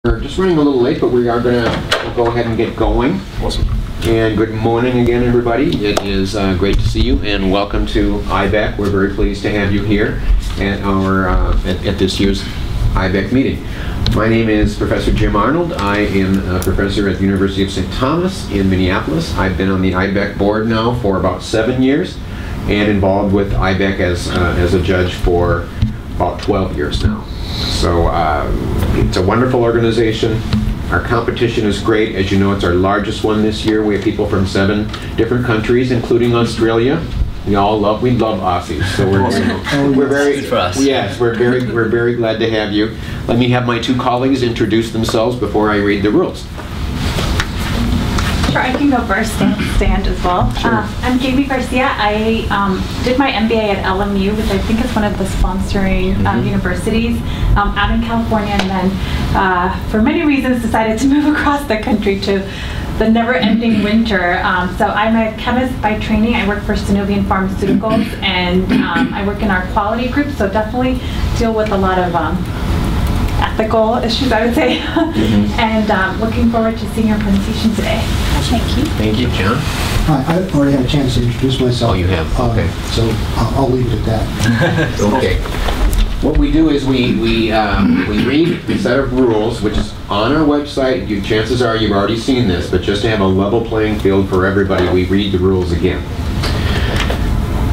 We're just running a little late, but we are going to go ahead and get going. Awesome. And good morning again, everybody. It is great to see you, and welcome to IBECC. We're very pleased to have you here at our at this year's IBECC meeting. My name is Professor Jim Arnold. I am a professor at the University of St. Thomas in Minneapolis. I've been on the IBECC board now for about 7 years, and involved with IBECC as a judge for about 12 years now. So it's a wonderful organization. Our competition is great. As you know, it's our largest one this year. We have people from 7 different countries, including Australia. We love Aussies, so we're very good for us. Yes, we're very glad to have you. Let me have my 2 colleagues introduce themselves before I read the rules. Sure, I can go first and stand as well. Sure. I'm Jamie Garcia. I did my MBA at LMU, which I think is one of the sponsoring universities out in California, and then for many reasons decided to move across the country to the never-ending winter. So I'm a chemist by training. I work for Synovian Pharmaceuticals, and I work in our quality group, so definitely deal with a lot of ethical issues, I would say. And looking forward to seeing your presentation today. Thank you. Thank you, John. Hi, I already had a chance to introduce myself. Oh, you have? Okay. So I'll leave it at that. Okay. What we do is we read the set of rules, which is on our website. Chances are you've already seen this, but just to have a level playing field for everybody, we read the rules again.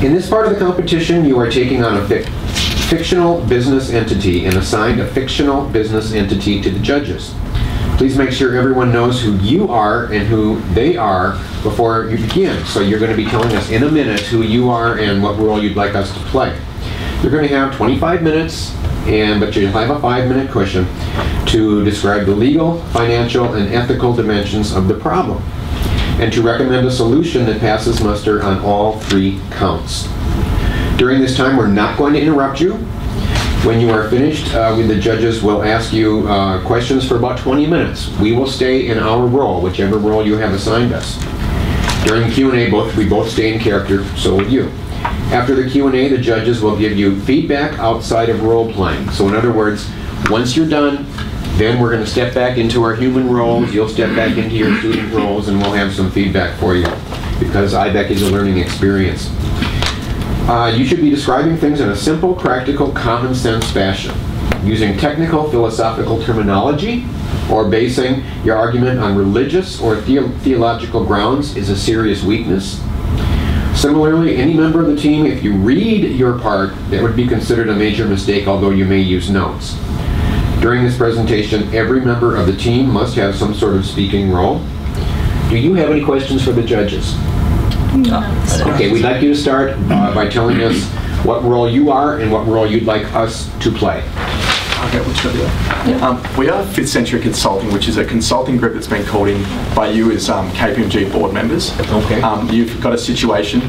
In this part of the competition, you are taking on a fictional business entity and assigned a fictional business entity to the judges. Please make sure everyone knows who you are and who they are before you begin. So you're going to be telling us in a minute who you are and what role you'd like us to play. You're going to have 25 minutes, but you'll have a 5-minute cushion to describe the legal, financial, and ethical dimensions of the problem, and to recommend a solution that passes muster on all 3 counts. During this time, we're not going to interrupt you. When you are finished, the judges will ask you questions for about 20 minutes. We will stay in our role, whichever role you have assigned us. During the Q&A, we both stay in character, so will you. After the Q&A, the judges will give you feedback outside of role playing. So in other words, once you're done, then we're going to step back into our human roles, you'll step back into your student roles, and we'll have some feedback for you, because IBECC is a learning experience. You should be describing things in a simple, practical, common sense fashion. Using technical, philosophical terminology or basing your argument on religious or theological grounds is a serious weakness. Similarly, any member of the team, if you read your part, that would be considered a major mistake, although you may use notes. During this presentation, every member of the team must have some sort of speaking role. Do you have any questions for the judges? No. Okay, we'd like you to start by telling us what role you are and what role you'd like us to play. Okay, which one do we are 5th Century Consulting, which is a consulting group that's been called in by you as KPMG board members. Okay. You've got a situation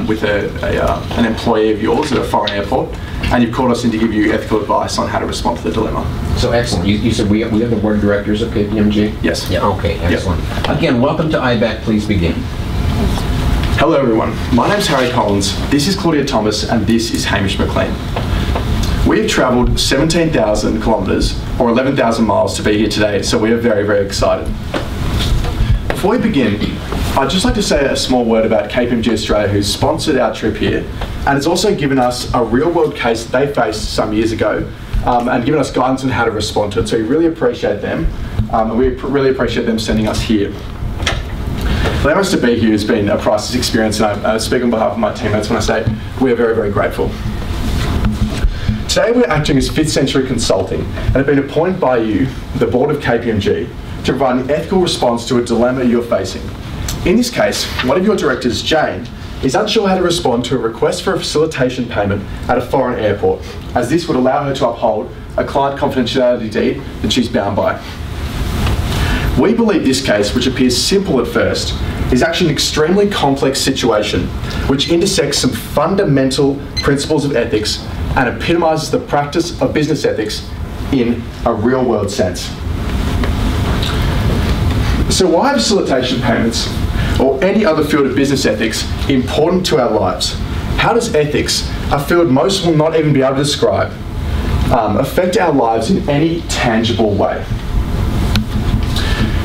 with an employee of yours at a foreign airport, and you've called us in to give you ethical advice on how to respond to the dilemma. So excellent. You said we are the board of directors of KPMG? Yes. Yeah. Okay, excellent. Yep. Again, welcome to IBECC. Please begin. Hello everyone, my name's Harry Collins, this is Claudia Thomas, and this is Hamish McLean. We have travelled 17,000 kilometres, or 11,000 miles to be here today, so we are very, very excited. Before we begin, I'd just like to say a small word about KPMG Australia, who's sponsored our trip here, and has also given us a real-world case that they faced some years ago, and given us guidance on how to respond to it, so we really appreciate them, and we really appreciate them sending us here. Allowing us to be here has been a priceless experience, and I speak on behalf of my teammates when I say we are very, very grateful. Today we're acting as 5th Century Consulting and have been appointed by you, the board of KPMG, to provide an ethical response to a dilemma you're facing. In this case, one of your directors, Jane, is unsure how to respond to a request for a facilitation payment at a foreign airport, as this would allow her to uphold a client confidentiality deed that she's bound by. We believe this case, which appears simple at first, is actually an extremely complex situation which intersects some fundamental principles of ethics and epitomises the practice of business ethics in a real-world sense. So why are facilitation payments, or any other field of business ethics, important to our lives? How does ethics, a field most will not even be able to describe, affect our lives in any tangible way?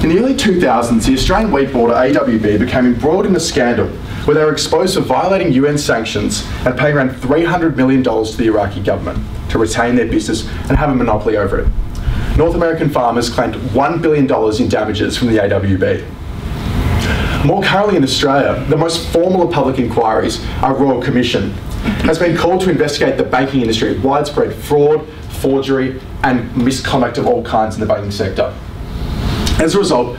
In the early 2000s, the Australian Wheat Board, or AWB, became embroiled in a scandal where they were exposed for violating UN sanctions and paying around $300 million to the Iraqi government to retain their business and have a monopoly over it. North American farmers claimed $1 billion in damages from the AWB. More currently in Australia, the most formal of public inquiries, our Royal Commission, has been called to investigate the banking industry of widespread fraud, forgery and misconduct of all kinds in the banking sector. As a result,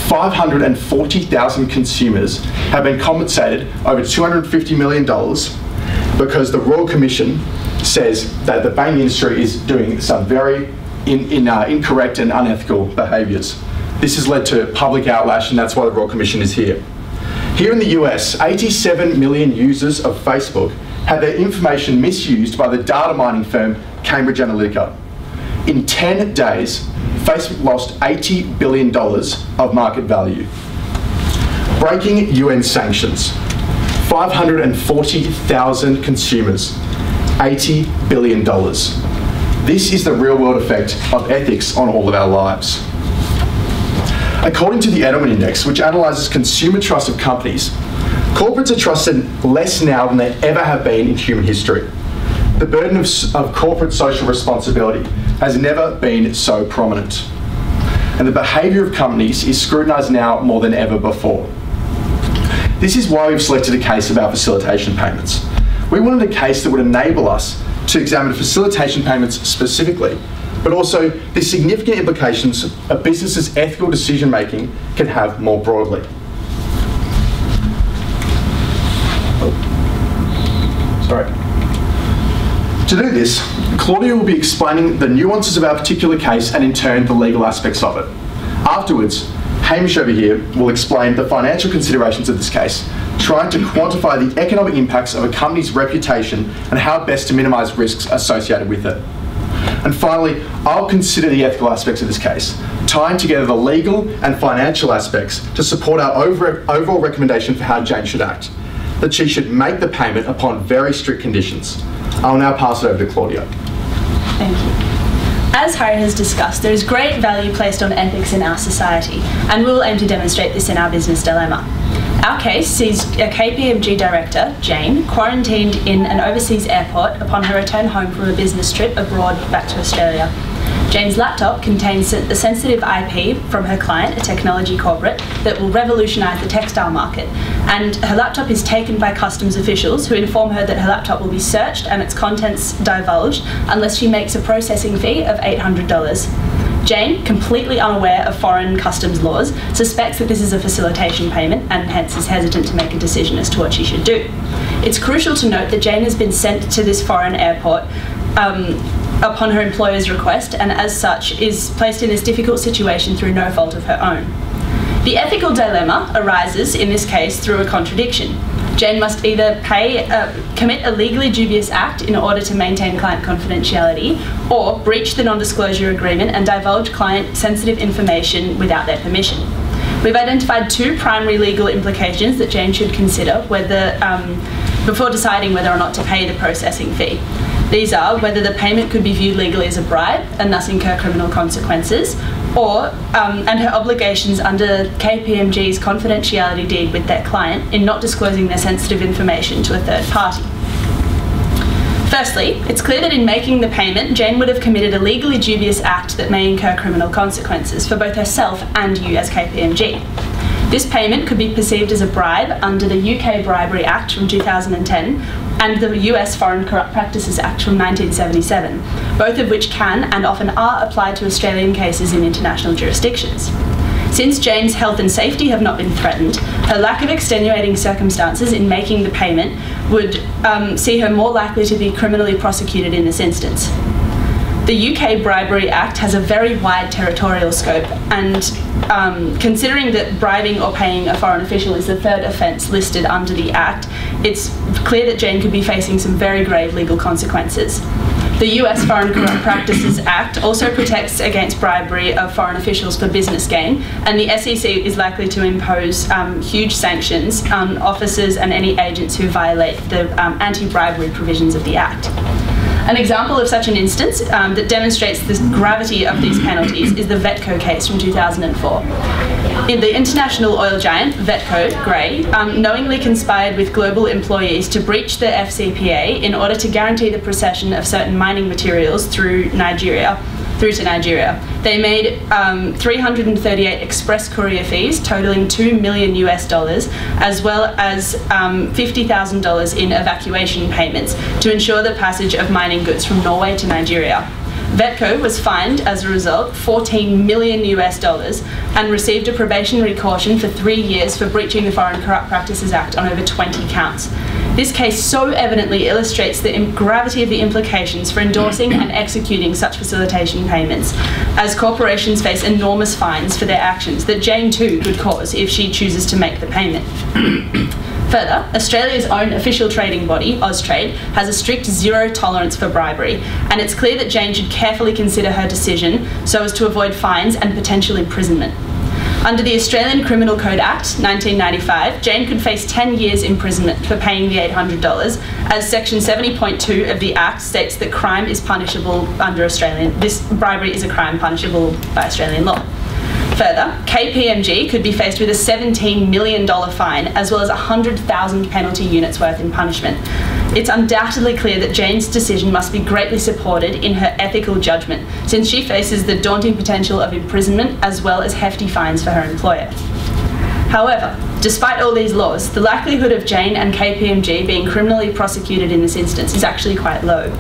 540,000 consumers have been compensated over $250 million because the Royal Commission says that the banking industry is doing some very incorrect and unethical behaviours. This has led to public outlash, and that's why the Royal Commission is here. Here in the US, 87 million users of Facebook had their information misused by the data mining firm Cambridge Analytica. In 10 days, Facebook lost $80 billion of market value. Breaking UN sanctions. 540,000 consumers. $80 billion. This is the real-world effect of ethics on all of our lives. According to the Edelman Index, which analyses consumer trust of companies, corporates are trusted less now than they ever have been in human history. The burden of corporate social responsibility has never been so prominent. And the behaviour of companies is scrutinised now more than ever before. This is why we've selected a case about facilitation payments. We wanted a case that would enable us to examine facilitation payments specifically, but also the significant implications a business's ethical decision making can have more broadly. Sorry. To do this, Claudia will be explaining the nuances of our particular case and in turn the legal aspects of it. Afterwards, Hamish over here will explain the financial considerations of this case, trying to quantify the economic impacts of a company's reputation and how best to minimise risks associated with it. And finally, I'll consider the ethical aspects of this case, tying together the legal and financial aspects to support our overall recommendation for how Jane should act, that she should make the payment upon very strict conditions. I'll now pass it over to Claudia. Thank you. As Harry has discussed, there is great value placed on ethics in our society, and we will aim to demonstrate this in our business dilemma. Our case sees a KPMG director, Jane, quarantined in an overseas airport upon her return home from a business trip abroad back to Australia. Jane's laptop contains the sensitive IP from her client, a technology corporate, that will revolutionise the textile market. And her laptop is taken by customs officials who inform her that her laptop will be searched and its contents divulged unless she makes a processing fee of $800. Jane, completely unaware of foreign customs laws, suspects that this is a facilitation payment and hence is hesitant to make a decision as to what she should do. It's crucial to note that Jane has been sent to this foreign airport upon her employer's request, and as such is placed in this difficult situation through no fault of her own. The ethical dilemma arises in this case through a contradiction. Jane must either commit a legally dubious act in order to maintain client confidentiality, or breach the non-disclosure agreement and divulge client sensitive information without their permission. We've identified two primary legal implications that Jane should consider before deciding whether or not to pay the processing fee. These are whether the payment could be viewed legally as a bribe and thus incur criminal consequences, and her obligations under KPMG's confidentiality deed with their client in not disclosing their sensitive information to a third party. Firstly, it's clear that in making the payment, Jane would have committed a legally dubious act that may incur criminal consequences for both herself and you as KPMG. This payment could be perceived as a bribe under the UK Bribery Act from 2010 and the US Foreign Corrupt Practices Act from 1977, both of which can and often are applied to Australian cases in international jurisdictions. Since Jane's health and safety have not been threatened, her lack of extenuating circumstances in making the payment would see her more likely to be criminally prosecuted in this instance. The UK Bribery Act has a very wide territorial scope, and considering that bribing or paying a foreign official is the third offence listed under the Act, it's clear that Jane could be facing some very grave legal consequences. The US Foreign Corrupt Practices Act also protects against bribery of foreign officials for business gain, and the SEC is likely to impose huge sanctions on officers and any agents who violate the anti-bribery provisions of the Act. An example of such an instance that demonstrates the gravity of these penalties is the VETCO case from 2004. In the international oil giant, VETCO, Grey, knowingly conspired with global employees to breach the FCPA in order to guarantee the procession of certain mining materials through to Nigeria. They made 338 express courier fees totaling $2 million as well as $50,000 in evacuation payments to ensure the passage of mining goods from Norway to Nigeria. VETCO was fined as a result $14 million and received a probationary caution for 3 years for breaching the Foreign Corrupt Practices Act on over 20 counts. This case so evidently illustrates the gravity of the implications for endorsing and executing such facilitation payments, as corporations face enormous fines for their actions that Jane too could cause if she chooses to make the payment. Further, Australia's own official trading body, Austrade, has a strict zero tolerance for bribery, and it's clear that Jane should carefully consider her decision so as to avoid fines and potential imprisonment. Under the Australian Criminal Code Act, 1995, Jane could face 10 years imprisonment for paying the $800, as Section 70.2 of the Act states that crime is punishable under bribery is a crime punishable by Australian law. Further, KPMG could be faced with a $17 million fine as well as 100,000 penalty units worth in punishment. It's undoubtedly clear that Jane's decision must be greatly supported in her ethical judgment, since she faces the daunting potential of imprisonment as well as hefty fines for her employer. However, despite all these laws, the likelihood of Jane and KPMG being criminally prosecuted in this instance is actually quite low.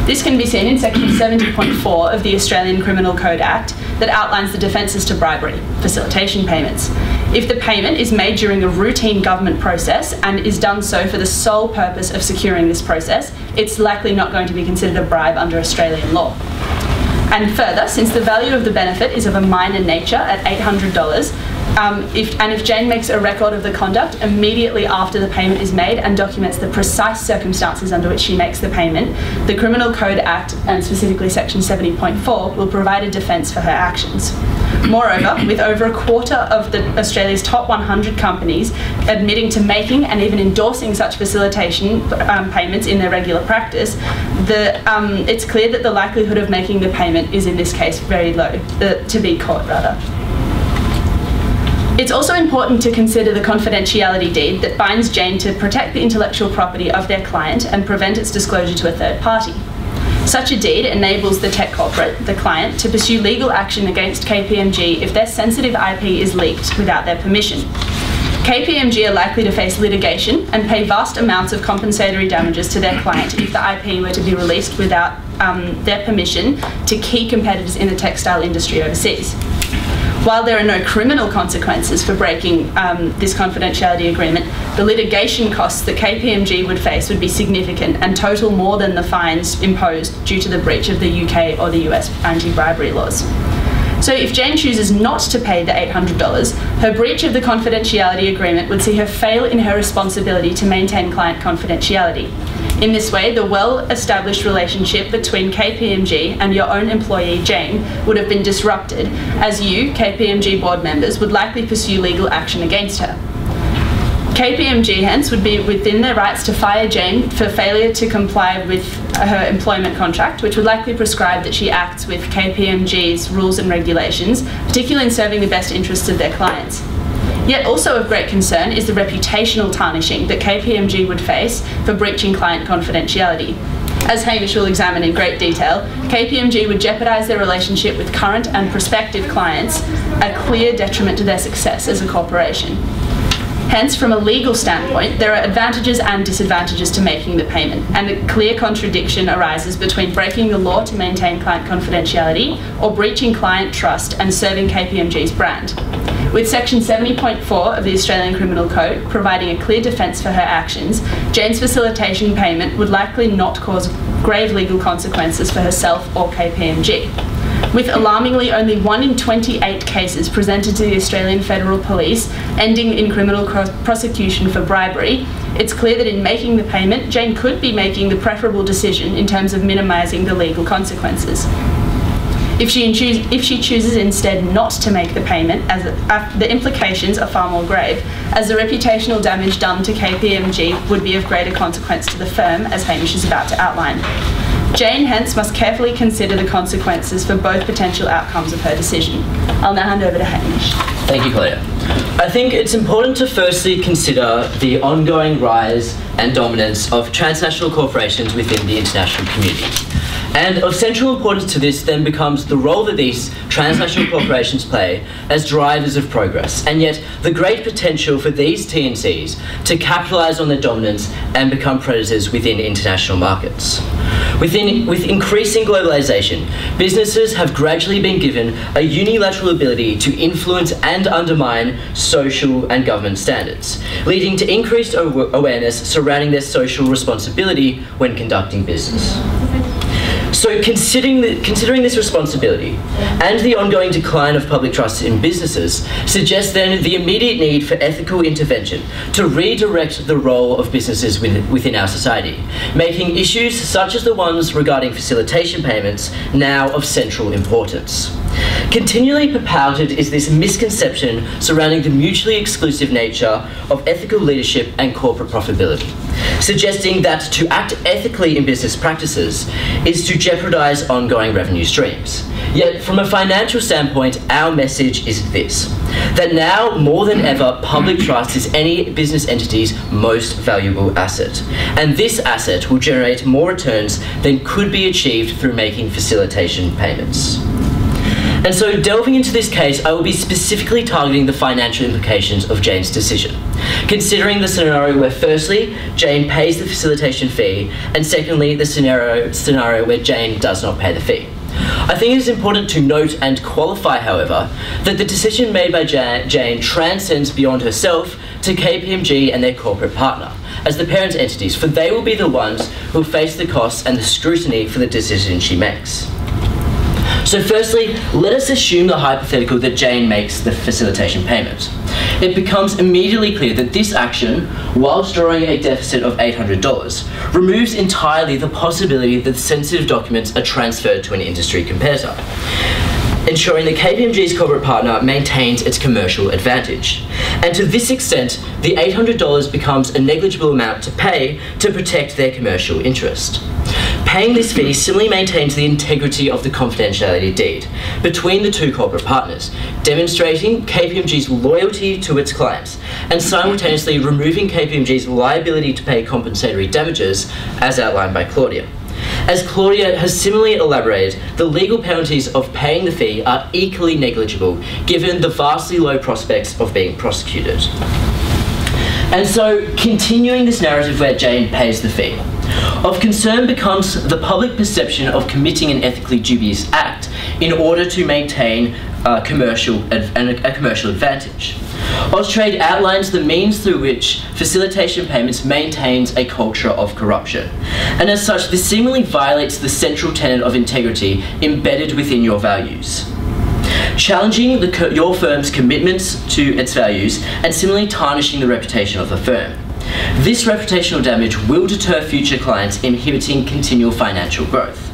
This can be seen in Section 70.4 of the Australian Criminal Code Act that outlines the defences to bribery, facilitation payments. If the payment is made during a routine government process and is done so for the sole purpose of securing this process, it's likely not going to be considered a bribe under Australian law. And further, since the value of the benefit is of a minor nature at $800, if Jane makes a record of the conduct immediately after the payment is made and documents the precise circumstances under which she makes the payment, the Criminal Code Act, and specifically Section 70.4, will provide a defence for her actions. Moreover, with over a quarter of Australia's top 100 companies admitting to making and even endorsing such facilitation payments in their regular practice, it's clear that the likelihood of making the payment is in this case very low, to be caught rather. It's also important to consider the confidentiality deed that binds Jane to protect the intellectual property of their client and prevent its disclosure to a third party. Such a deed enables the tech corporate, the client, to pursue legal action against KPMG if their sensitive IP is leaked without their permission. KPMG are likely to face litigation and pay vast amounts of compensatory damages to their client if the IP were to be released without their permission to key competitors in the textile industry overseas. While there are no criminal consequences for breaking this confidentiality agreement, the litigation costs that KPMG would face would be significant and total more than the fines imposed due to the breach of the UK or the US anti-bribery laws. So if Jane chooses not to pay the $800, her breach of the confidentiality agreement would see her fail in her responsibility to maintain client confidentiality. In this way, the well-established relationship between KPMG and your own employee, Jane, would have been disrupted, as you, KPMG board members, would likely pursue legal action against her. KPMG, hence, would be within their rights to fire Jane for failure to comply with her employment contract, which would likely prescribe that she acts with KPMG's rules and regulations, particularly in serving the best interests of their clients. Yet also of great concern is the reputational tarnishing that KPMG would face for breaching client confidentiality. As Hamish will examine in great detail, KPMG would jeopardise their relationship with current and prospective clients, a clear detriment to their success as a corporation. Hence, from a legal standpoint, there are advantages and disadvantages to making the payment, and a clear contradiction arises between breaking the law to maintain client confidentiality or breaching client trust and serving KPMG's brand. With Section 70.4 of the Australian Criminal Code providing a clear defence for her actions, Jane's facilitation payment would likely not cause grave legal consequences for herself or KPMG. With alarmingly only 1 in 28 cases presented to the Australian Federal Police ending in criminal prosecution for bribery, it's clear that in making the payment, Jane could be making the preferable decision in terms of minimising the legal consequences. If she chooses instead not to make the payment, the implications are far more grave, as the reputational damage done to KPMG would be of greater consequence to the firm, as Hamish is about to outline. Jane hence must carefully consider the consequences for both potential outcomes of her decision. I'll now hand over to Hamish. Thank you, Claudia. I think it's important to firstly consider the ongoing rise and dominance of transnational corporations within the international community. And of central importance to this then becomes the role that these transnational corporations play as drivers of progress, and yet the great potential for these TNCs to capitalise on their dominance and become predators within international markets. With increasing globalisation, businesses have gradually been given a unilateral ability to influence and undermine social and government standards, leading to increased awareness surrounding their social responsibility when conducting business. So considering this responsibility and the ongoing decline of public trust in businesses suggests then the immediate need for ethical intervention to redirect the role of businesses within our society, making issues such as the ones regarding facilitation payments now of central importance. Continually propounded is this misconception surrounding the mutually exclusive nature of ethical leadership and corporate profitability, suggesting that to act ethically in business practices is to jeopardise ongoing revenue streams. Yet, from a financial standpoint, our message is this: that now, more than ever, public trust is any business entity's most valuable asset. And this asset will generate more returns than could be achieved through making facilitation payments. And so, delving into this case, I will be specifically targeting the financial implications of Jane's decision, considering the scenario where firstly, Jane pays the facilitation fee, and secondly, the scenario where Jane does not pay the fee. I think it is important to note and qualify, however, that the decision made by Jane transcends beyond herself to KPMG and their corporate partner as the parent entities, for they will be the ones who will face the costs and the scrutiny for the decision she makes. So firstly, let us assume the hypothetical that Jane makes the facilitation payment. It becomes immediately clear that this action, whilst drawing a deficit of $800, removes entirely the possibility that sensitive documents are transferred to an industry competitor, ensuring that KPMG's corporate partner maintains its commercial advantage. And to this extent, the $800 becomes a negligible amount to pay to protect their commercial interest. Paying this fee similarly maintains the integrity of the confidentiality deed between the two corporate partners, demonstrating KPMG's loyalty to its clients and simultaneously removing KPMG's liability to pay compensatory damages as outlined by Claudia. As Claudia has similarly elaborated, the legal penalties of paying the fee are equally negligible given the vastly low prospects of being prosecuted. And so, continuing this narrative where Jane pays the fee, of concern becomes the public perception of committing an ethically dubious act in order to maintain a commercial advantage. Austrade outlines the means through which facilitation payments maintains a culture of corruption, and as such this seemingly violates the central tenet of integrity embedded within your values. Challenging your firm's commitments to its values and similarly tarnishing the reputation of the firm. This reputational damage will deter future clients, inhibiting continual financial growth.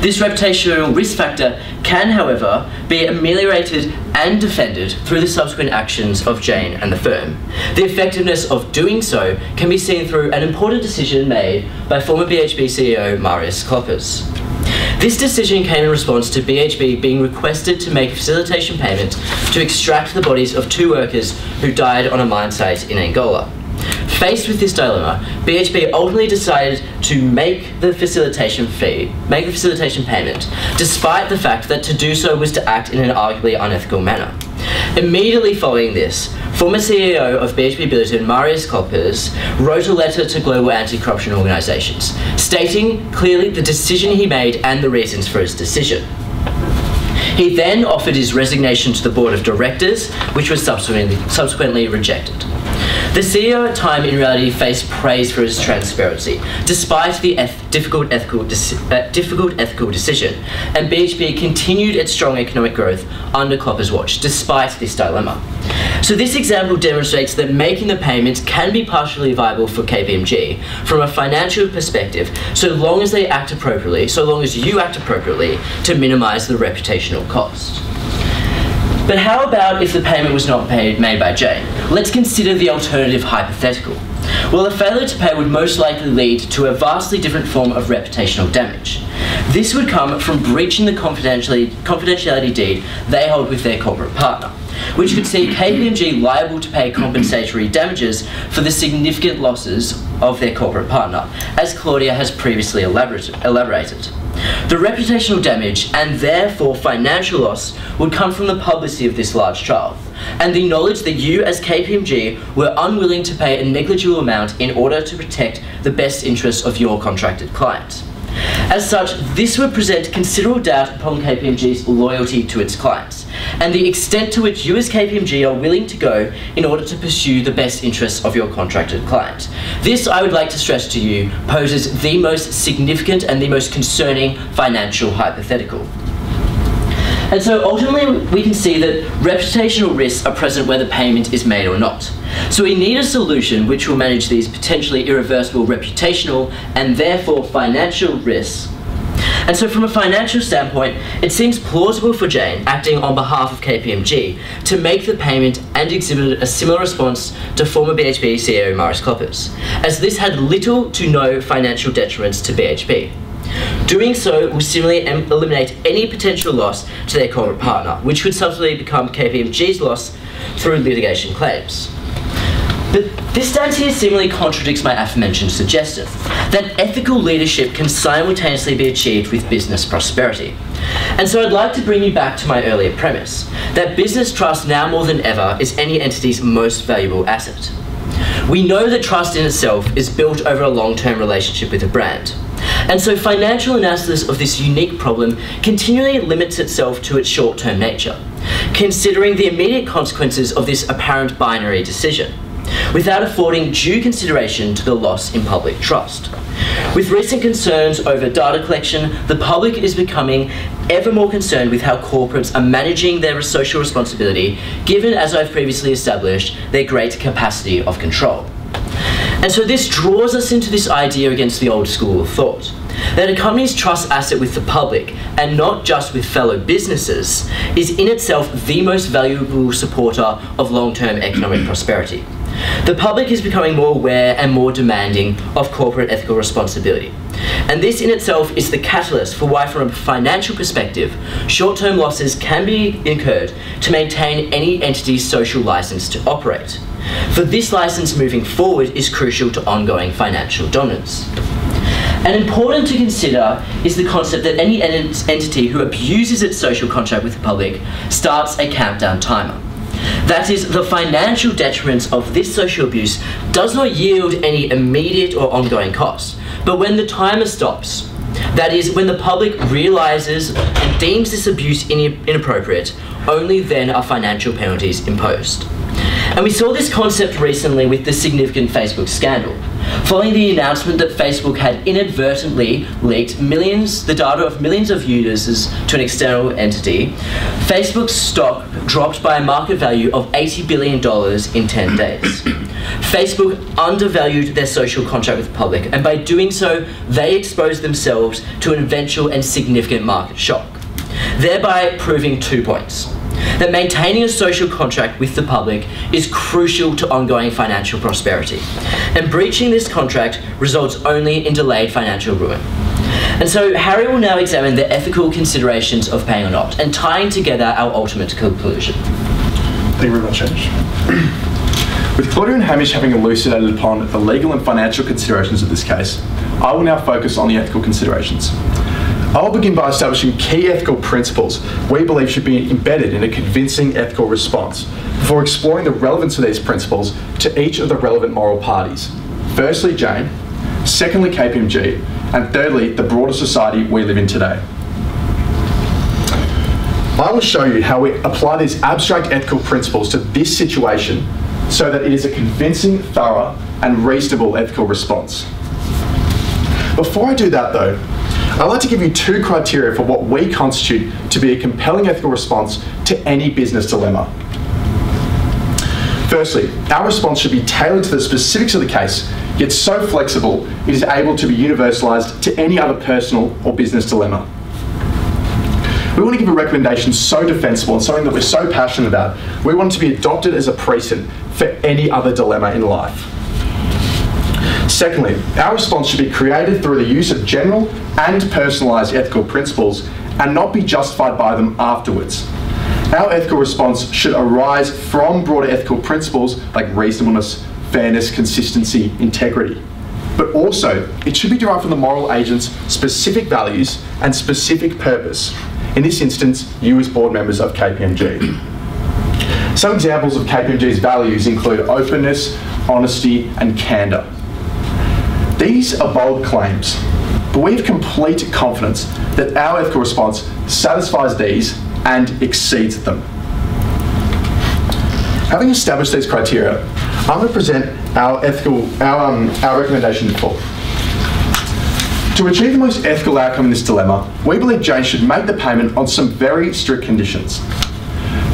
This reputational risk factor can, however, be ameliorated and defended through the subsequent actions of Jane and the firm. The effectiveness of doing so can be seen through an important decision made by former BHP CEO Marius Kloppers. This decision came in response to BHP being requested to make a facilitation payment to extract the bodies of 2 workers who died on a mine site in Angola. Faced with this dilemma, BHP ultimately decided to make the facilitation payment, despite the fact that to do so was to act in an arguably unethical manner. Immediately following this, former CEO of BHP Billiton, Marius Kloppers, wrote a letter to global anti-corruption organisations, stating clearly the decision he made and the reasons for his decision. He then offered his resignation to the board of directors, which was subsequently rejected. The CEO at the time in reality faced praise for his transparency, despite the difficult ethical decision, and BHP continued its strong economic growth under Kloppers' watch, despite this dilemma. So this example demonstrates that making the payments can be partially viable for KPMG from a financial perspective, so long as you act appropriately to minimise the reputational cost. But how about if the payment was not made by Jane? Let's consider the alternative hypothetical. Well, a failure to pay would most likely lead to a vastly different form of reputational damage. This would come from breaching the confidentiality deed they hold with their corporate partner, which could see KPMG liable to pay compensatory damages for the significant losses of their corporate partner, as Claudia has previously elaborated. The reputational damage, and therefore financial loss, would come from the publicity of this large trial, and the knowledge that you as KPMG were unwilling to pay a negligible amount in order to protect the best interests of your contracted client. As such, this would present considerable doubt upon KPMG's loyalty to its clients, and the extent to which you as KPMG are willing to go in order to pursue the best interests of your contracted client. This, I would like to stress to you, poses the most significant and the most concerning financial hypothetical. And so ultimately we can see that reputational risks are present whether payment is made or not. So we need a solution which will manage these potentially irreversible reputational and therefore financial risks. And so from a financial standpoint, it seems plausible for Jane, acting on behalf of KPMG, to make the payment and exhibit a similar response to former BHP CEO Maurice Kloppers, as this had little to no financial detriments to BHP. Doing so will similarly eliminate any potential loss to their corporate partner, which would subsequently become KPMG's loss through litigation claims. But this stance here seemingly contradicts my aforementioned suggestion that ethical leadership can simultaneously be achieved with business prosperity. And so I'd like to bring you back to my earlier premise, that business trust now more than ever is any entity's most valuable asset. We know that trust in itself is built over a long-term relationship with a brand. And so financial analysis of this unique problem continually limits itself to its short-term nature, considering the immediate consequences of this apparent binary decision, without affording due consideration to the loss in public trust. With recent concerns over data collection, the public is becoming ever more concerned with how corporates are managing their social responsibility, given, as I've previously established, their great capacity of control. And so this draws us into this idea against the old school of thought, that a company's trust asset with the public, and not just with fellow businesses, is in itself the most valuable supporter of long-term economic prosperity. The public is becoming more aware and more demanding of corporate ethical responsibility. And this in itself is the catalyst for why, from a financial perspective, short-term losses can be incurred to maintain any entity's social license to operate. For this license moving forward is crucial to ongoing financial dominance. And important to consider is the concept that any entity who abuses its social contract with the public starts a countdown timer. That is, the financial detriments of this social abuse does not yield any immediate or ongoing cost, but when the timer stops, that is, when the public realises and deems this abuse inappropriate, only then are financial penalties imposed. And we saw this concept recently with the significant Facebook scandal. Following the announcement that Facebook had inadvertently leaked the data of millions of users to an external entity, Facebook's stock dropped by a market value of $80 billion in 10 days. Facebook undervalued their social contract with the public, and by doing so, they exposed themselves to an eventual and significant market shock, thereby proving 2 points. That maintaining a social contract with the public is crucial to ongoing financial prosperity, and breaching this contract results only in delayed financial ruin. And so Harry will now examine the ethical considerations of paying or not, and tying together our ultimate conclusion. Thank you very much, Hamish. With Claudia and Hamish having elucidated upon the legal and financial considerations of this case, I will now focus on the ethical considerations. I will begin by establishing key ethical principles we believe should be embedded in a convincing ethical response, before exploring the relevance of these principles to each of the relevant moral parties. Firstly, Jane, secondly, KPMG, and thirdly, the broader society we live in today. I will show you how we apply these abstract ethical principles to this situation so that it is a convincing, thorough, and reasonable ethical response. Before I do that though, I'd like to give you 2 criteria for what we constitute to be a compelling ethical response to any business dilemma. Firstly, our response should be tailored to the specifics of the case, yet so flexible it is able to be universalised to any other personal or business dilemma. We want to give a recommendation so defensible and something that we're so passionate about, we want it to be adopted as a precedent for any other dilemma in life. Secondly, our response should be created through the use of general and personalised ethical principles and not be justified by them afterwards. Our ethical response should arise from broader ethical principles like reasonableness, fairness, consistency, integrity. But also, it should be derived from the moral agent's specific values and specific purpose. In this instance, you as board members of KPMG. Some examples of KPMG's values include openness, honesty, and candour. These are bold claims, but we have complete confidence that our ethical response satisfies these and exceeds them. Having established these criteria, I'm going to present our recommendation in full. To achieve the most ethical outcome in this dilemma, we believe Jane should make the payment on some very strict conditions.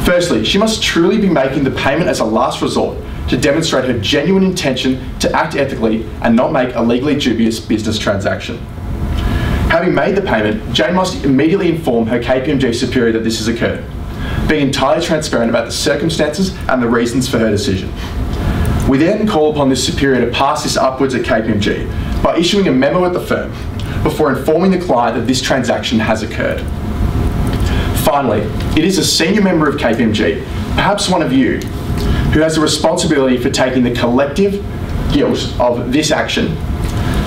Firstly, she must truly be making the payment as a last resort to demonstrate her genuine intention to act ethically and not make a legally dubious business transaction. Having made the payment, Jane must immediately inform her KPMG superior that this has occurred, being entirely transparent about the circumstances and the reasons for her decision. We then call upon this superior to pass this upwards at KPMG by issuing a memo at the firm before informing the client that this transaction has occurred. Finally, it is a senior member of KPMG, perhaps one of you, who has the responsibility for taking the collective guilt of this action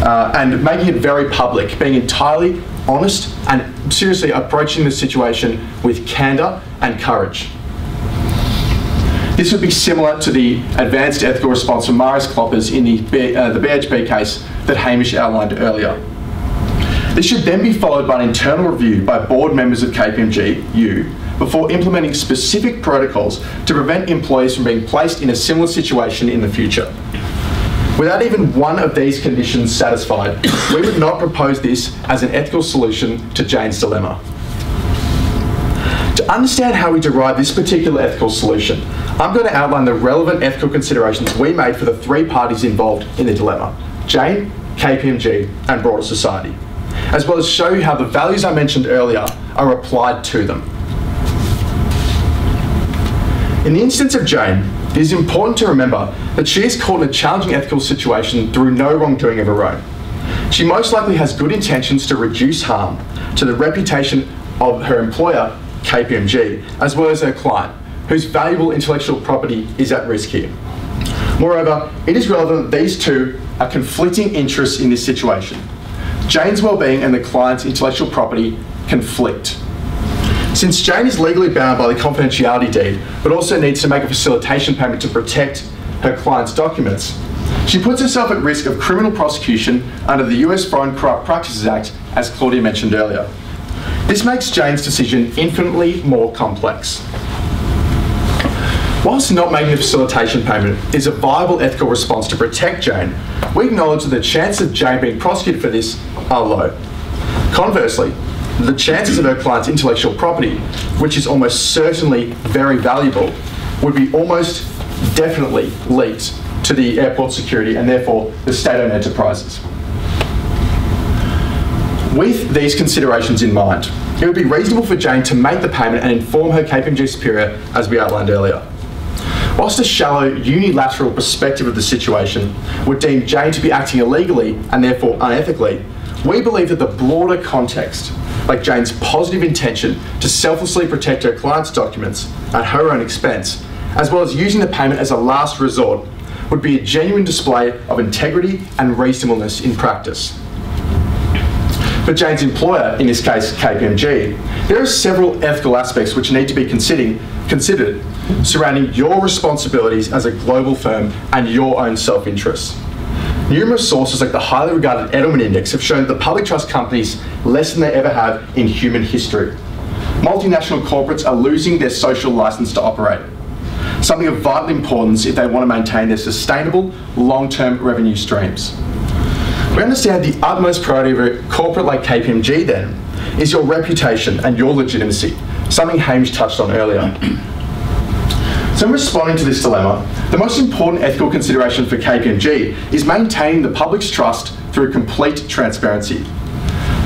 and making it very public, being entirely honest and seriously approaching the situation with candour and courage. This would be similar to the advanced ethical response from Marius Kloppers in the BHP case that Hamish outlined earlier. This should then be followed by an internal review by board members of KPMG, you, before implementing specific protocols to prevent employees from being placed in a similar situation in the future. Without even one of these conditions satisfied, we would not propose this as an ethical solution to Jane's dilemma. To understand how we derive this particular ethical solution, I'm going to outline the relevant ethical considerations we made for the three parties involved in the dilemma: Jane, KPMG, and broader society, as well as show you how the values I mentioned earlier are applied to them. In the instance of Jane, it is important to remember that she is caught in a challenging ethical situation through no wrongdoing of her own. She most likely has good intentions to reduce harm to the reputation of her employer, KPMG, as well as her client, whose valuable intellectual property is at risk here. Moreover, it is relevant that these two are conflicting interests in this situation. Jane's well-being and the client's intellectual property conflict. Since Jane is legally bound by the confidentiality deed, but also needs to make a facilitation payment to protect her client's documents, she puts herself at risk of criminal prosecution under the US Foreign Corrupt Practices Act, as Claudia mentioned earlier. This makes Jane's decision infinitely more complex. Whilst not making a facilitation payment is a viable ethical response to protect Jane, we acknowledge that the chances of Jane being prosecuted for this are low. Conversely, the chances of her client's intellectual property, which is almost certainly very valuable, would be almost definitely leaked to the airport security and therefore the state-owned enterprises. With these considerations in mind, it would be reasonable for Jane to make the payment and inform her KPMG superior, as we outlined earlier. Whilst a shallow, unilateral perspective of the situation would deem Jane to be acting illegally and therefore unethically, we believe that the broader context, like Jane's positive intention to selflessly protect her client's documents at her own expense, as well as using the payment as a last resort, would be a genuine display of integrity and reasonableness in practice. For Jane's employer, in this case KPMG, there are several ethical aspects which need to be considered surrounding your responsibilities as a global firm and your own self-interest. Numerous sources like the highly regarded Edelman Index have shown that the public trust companies less than they ever have in human history. Multinational corporates are losing their social license to operate, something of vital importance if they want to maintain their sustainable, long-term revenue streams. We understand the utmost priority of a corporate like KPMG then is your reputation and your legitimacy, something Hamish touched on earlier. So in responding to this dilemma, the most important ethical consideration for KPMG is maintaining the public's trust through complete transparency.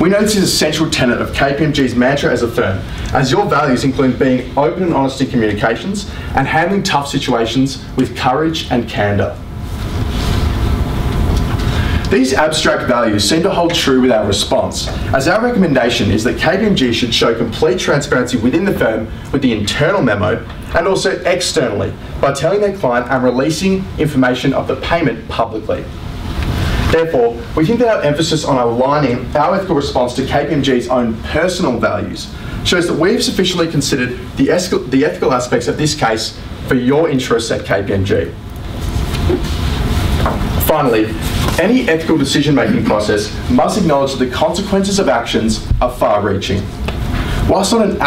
We know this is a central tenet of KPMG's mantra as a firm, as your values include being open and honest in communications and handling tough situations with courage and candour. These abstract values seem to hold true with our response, as our recommendation is that KPMG should show complete transparency within the firm with the internal memo and also externally by telling their client and releasing information of the payment publicly. Therefore, we think that our emphasis on aligning our ethical response to KPMG's own personal values shows that we've sufficiently considered the ethical aspects of this case for your interests at KPMG. Finally, any ethical decision-making process must acknowledge that the consequences of actions are far-reaching. Whilst not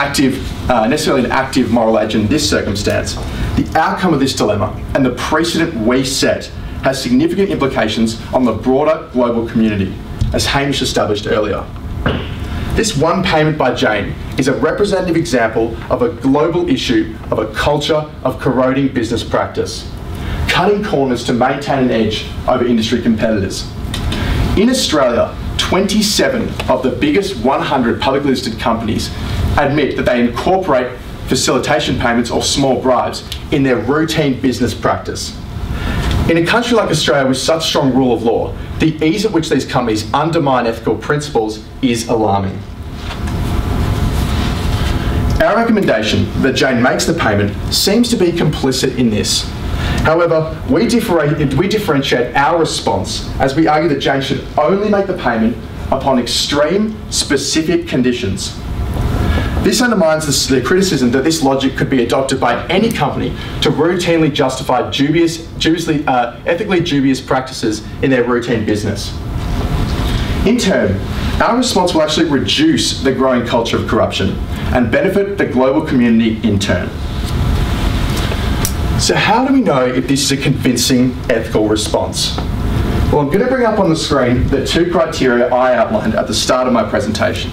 necessarily an active moral agent in this circumstance, the outcome of this dilemma and the precedent we set has significant implications on the broader global community, as Hamish established earlier. This one payment by Jane is a representative example of a global issue of a culture of corroding business practice, cutting corners to maintain an edge over industry competitors. In Australia, 27 of the biggest 100 publicly listed companies admit that they incorporate facilitation payments or small bribes in their routine business practice. In a country like Australia with such strong rule of law, the ease at which these companies undermine ethical principles is alarming. Our recommendation that Jane makes the payment seems to be complicit in this. However, we differentiate our response as we argue that Jane should only make the payment upon extreme, specific conditions. This undermines the criticism that this logic could be adopted by any company to routinely justify ethically dubious practices in their routine business. In turn, our response will actually reduce the growing culture of corruption and benefit the global community in turn. So how do we know if this is a convincing ethical response? Well, I'm going to bring up on the screen the two criteria I outlined at the start of my presentation.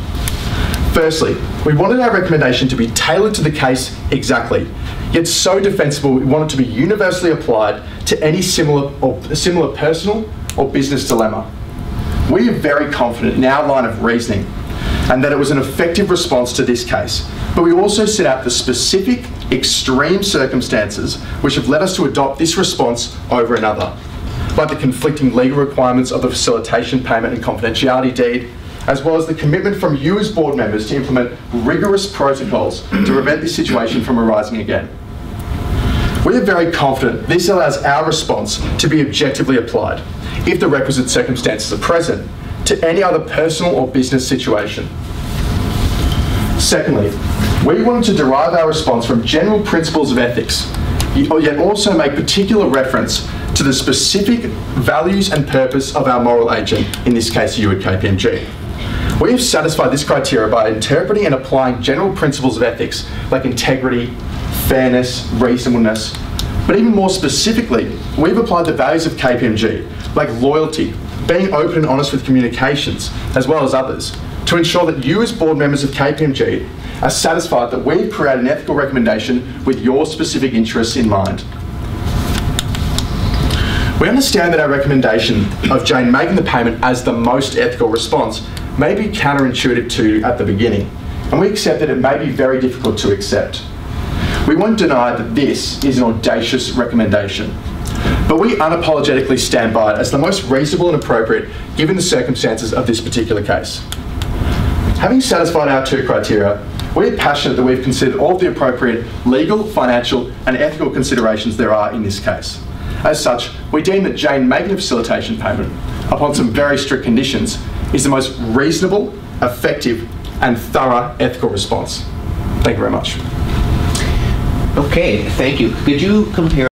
Firstly, we wanted our recommendation to be tailored to the case exactly, yet so defensible we want it to be universally applied to any similar personal or business dilemma. We are very confident in our line of reasoning and that it was an effective response to this case, but we also set out the specific, extreme circumstances which have led us to adopt this response over another, like the conflicting legal requirements of the facilitation payment and confidentiality deed, as well as the commitment from you as board members to implement rigorous protocols to prevent this situation from arising again. We are very confident this allows our response to be objectively applied, if the requisite circumstances are present, to any other personal or business situation. Secondly, we wanted to derive our response from general principles of ethics, yet also make particular reference to the specific values and purpose of our moral agent, in this case you at KPMG. We have satisfied this criteria by interpreting and applying general principles of ethics like integrity, fairness, reasonableness, but even more specifically, we've applied the values of KPMG, like loyalty, being open and honest with communications, as well as others, to ensure that you as board members of KPMG are satisfied that we've created an ethical recommendation with your specific interests in mind. We understand that our recommendation of Jane making the payment as the most ethical response may be counterintuitive to at the beginning, and we accept that it may be very difficult to accept. We won't deny that this is an audacious recommendation, but we unapologetically stand by it as the most reasonable and appropriate given the circumstances of this particular case. Having satisfied our two criteria, we're passionate that we've considered all of the appropriate legal, financial and ethical considerations there are in this case. As such, we deem that Jane making a facilitation payment upon some very strict conditions is the most reasonable, effective and thorough ethical response. Thank you very much. Okay, thank you. Could you compare